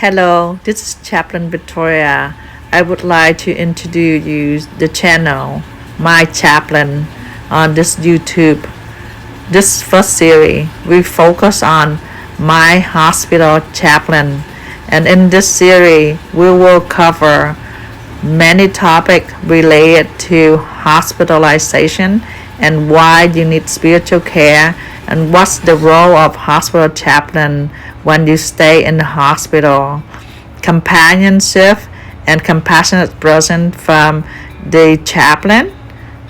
Hello, this is Chaplain Victoria. I would like to introduce you the channel My Chaplain on this YouTube. This first series we focus on My Hospital Chaplain, and in this series we will cover many topics related to hospitalization and why you need spiritual care and what's the role of hospital chaplain when you stay in the hospital, companionship and compassionate presence from the chaplain,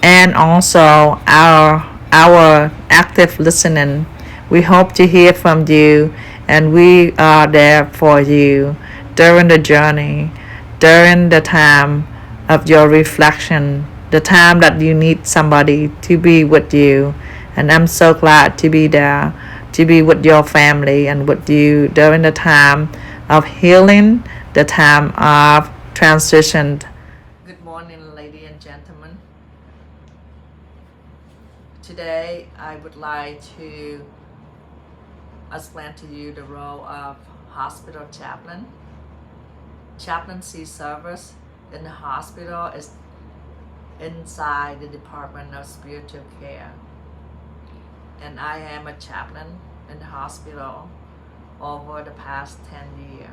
and also our active listening. We hope to hear from you, and we are there for you during the journey, during the time of your reflection, the time that you need somebody to be with you. And I'm so glad to be there, to be with your family and with you during the time of healing, the time of transition. Good morning, ladies and gentlemen. Today, I would like to explain to you the role of hospital chaplain. Chaplaincy service in the hospital is inside the Department of Spiritual Care. And I am a chaplain in the hospital over the past 10 years.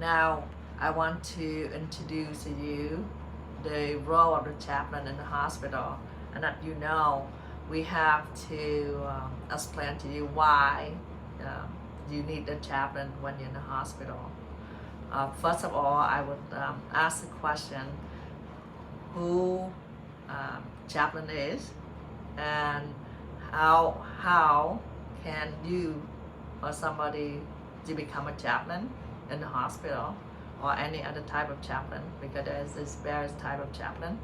Now, I want to introduce to you the role of the chaplain in the hospital, and that we have to explain to you why you need a chaplain when you're in the hospital. First of all, I would ask the question who chaplain is, and how can you or somebody to become a chaplain in the hospital or any other type of chaplain, because there's this various type of chaplain,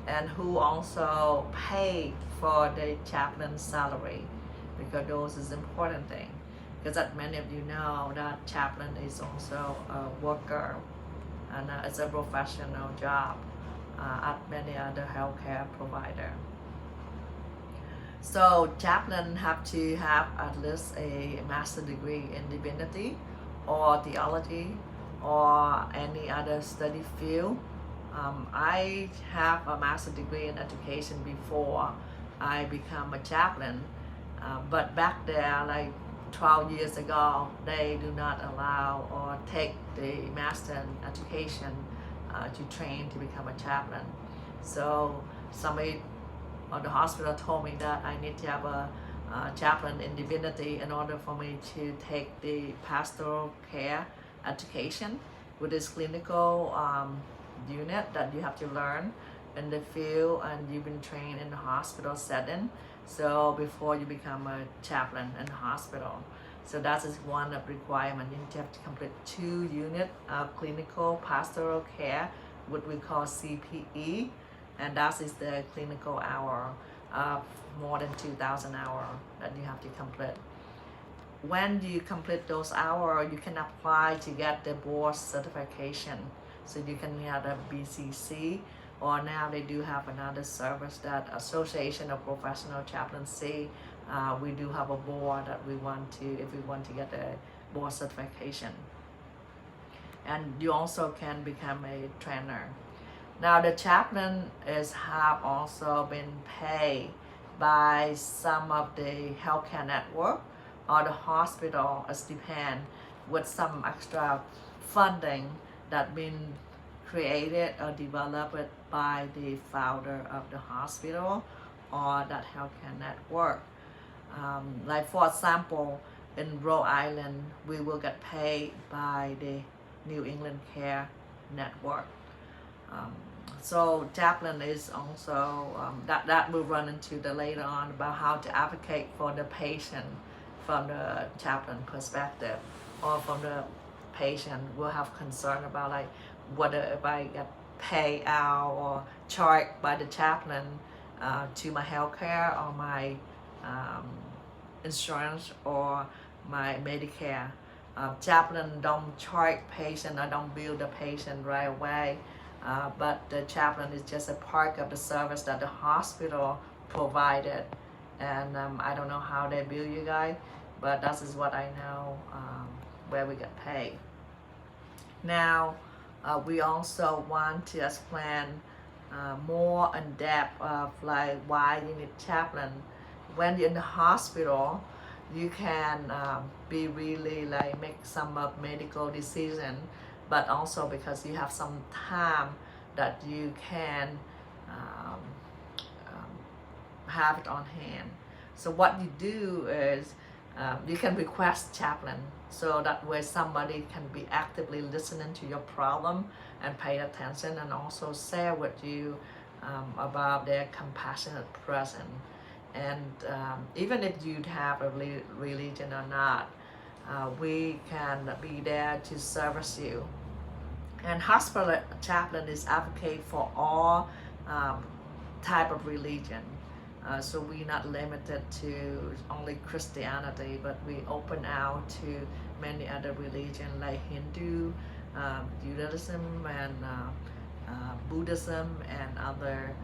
and who also pay for the chaplain's salary, because those is important thing, because that many of you know that chaplain is also a worker and it's a professional job at many other healthcare provider. So chaplain have to have at least a master degree in divinity or theology or any other study field. I have a master degree in education before I become a chaplain, but back there, like 12 years ago, they do not allow or take the master in education to train to become a chaplain. So somebody or the hospital told me that I need to have a chaplain in divinity in order for me to take the pastoral care education, with this clinical unit that you have to learn in the field, and you've been trained in the hospital setting. So before you become a chaplain in the hospital, so that is one of the requirements. You need to have to complete 2 units of clinical pastoral care, what we call CPE, and that is the clinical hour of more than 2,000 hours that you have to complete. When you complete those hours, you can apply to get the board certification. So you can get a BCC, or now they do have another service, that Association of Professional Chaplaincy. We do have a board that we want to, if we want to get the board certification. And you also can become a trainer. Now the chaplain have also been paid by some of the healthcare network or the hospital, as depend, with some extra funding that been created or developed by the founder of the hospital or that healthcare network. Like for example, in Rhode Island, we will get paid by the New England Care Network. So chaplain is also, that we'll run into the later on about how to advocate for the patient from the chaplain perspective, or from the patient will have concern about like whether if I get paid out or charged by the chaplain to my healthcare or my insurance or my Medicare. Chaplain don't charge patient or don't bill the patient right away, but the chaplain is just a part of the service that the hospital provided. And I don't know how they bill you guys, but that is what I know where we get paid. Now, we also want to explain more in depth of like why you need chaplain. When you're in the hospital, you can be really like make some medical decision, but also because you have some time that you can um, have it on hand. So what you do is you can request chaplain, so that way somebody can be actively listening to your problem and pay attention, and also share with you about their compassionate presence. And even if you have a religion or not, we can be there to service you. And hospital chaplain is advocate for all type of religion. So we're not limited to only Christianity, but we open out to many other religions like Hindu, Judaism, and Buddhism, and other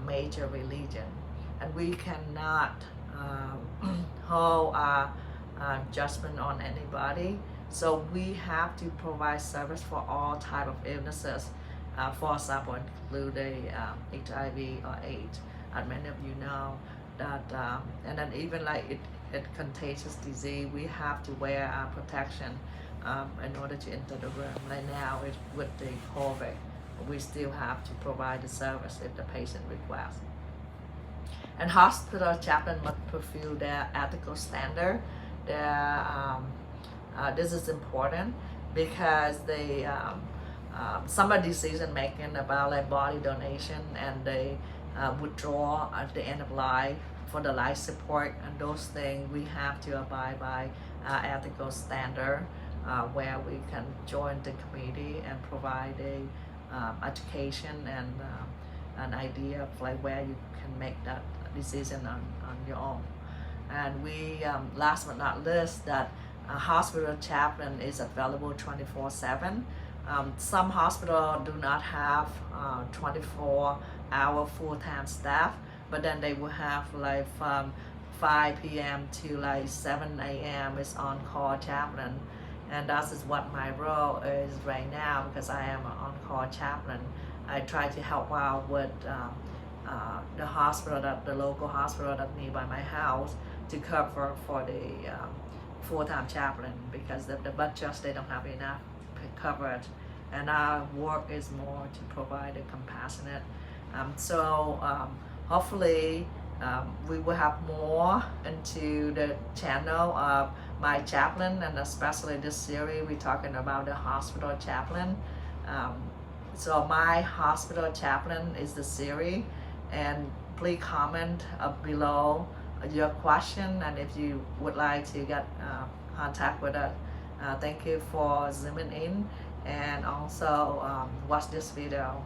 major religion. And we cannot hold our judgment on anybody. So we have to provide service for all type of illnesses. For example, including HIV or AIDS. As many of you know that, and then even like it contagious disease, we have to wear our protection in order to enter the room. Right now, with the COVID, we still have to provide the service if the patient requests. And hospital chaplain must fulfill their ethical standard. This is important because they some are decision making about like body donation, and they withdraw at the end of life for the life support, and those things we have to abide by ethical standard, where we can join the committee and provide a education and an idea of like where you can make that decision on your own. And we last but not least, that hospital chaplain is available 24/7. Some hospitals do not have 24-hour full-time staff, but then they will have like from 5 p.m. to like 7 a.m. is on-call chaplain. And that is what my role is right now, because I am an on-call chaplain. I try to help out with the hospital, the local hospital that's nearby my house, to cover for the full-time chaplain, because the budgets, they don't have enough coverage, and our work is more to provide a compassionate. Hopefully we will have more into the channel of My Chaplain, and especially this series we're talking about the hospital chaplain. So My Hospital Chaplain is the series, and please comment below your question, and if you would like to get contact with us. Thank you for zooming in, and also watch this video.